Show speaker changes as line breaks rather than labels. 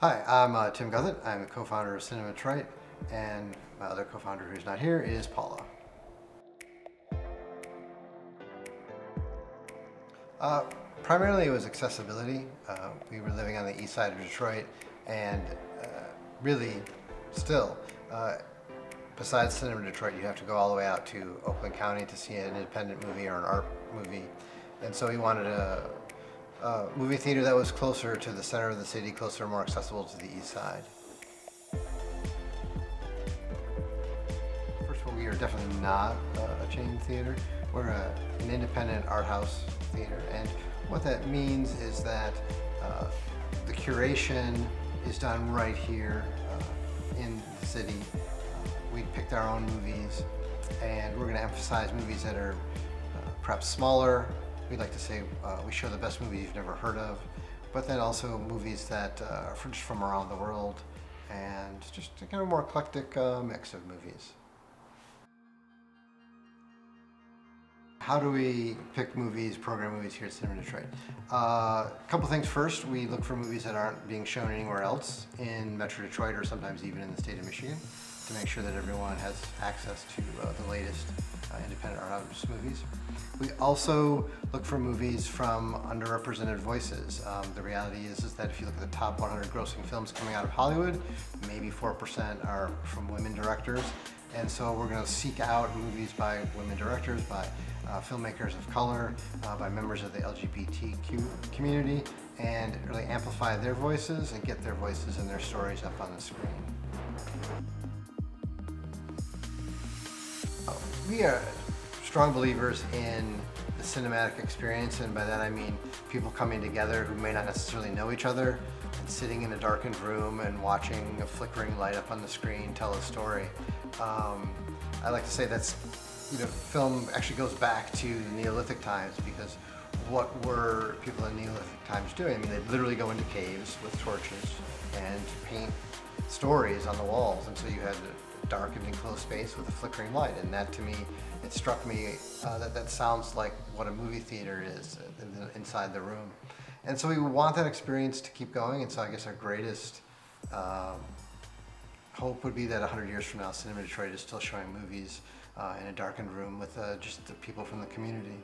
Hi, I'm Tim Guthett. I'm the co-founder of Cinema Detroit, and my other co-founder who's not here is Paula. Uh, Primarily it was accessibility. We were living on the east side of Detroit, and really still, besides Cinema Detroit, you have to go all the way out to Oakland County to see an independent movie or an art movie. And so we wanted a movie theater that was closer to the center of the city, closer, more accessible to the east side. First of all, we are definitely not a chain theater. We're an independent art house theater, and what that means is that the curation is done right here in the city. We picked our own movies, and we're going to emphasize movies that are perhaps smaller. We'd like to say we show the best movies you've never heard of, but then also movies that are just from around the world, and just a kind of more eclectic mix of movies. How do we pick movies, program movies here at Cinema Detroit? A couple things. First, we look for movies that aren't being shown anywhere else in Metro Detroit or sometimes even in the state of Michigan to make sure that everyone has access to the latest independent art house movies. We also look for movies from underrepresented voices. The reality is that if you look at the top 100 grossing films coming out of Hollywood, maybe 4% are from women directors. And so we're going to seek out movies by women directors, by filmmakers of color, by members of the LGBTQ community, and really amplify their voices and get their voices and their stories up on the screen. We are strong believers in the cinematic experience, and by that I mean people coming together who may not necessarily know each other and sitting in a darkened room and watching a flickering light up on the screen tell a story. I like to say that's, film actually goes back to Neolithic times, because what were people in Neolithic times doing? I mean, they'd literally go into caves with torches and paint stories on the walls, and so you had a darkened enclosed space with a flickering light, and that, to me, it struck me that sounds like what a movie theater is inside the room. And so we want that experience to keep going, and so I guess our greatest hope would be that 100 years from now, Cinema Detroit is still showing movies in a darkened room with just the people from the community.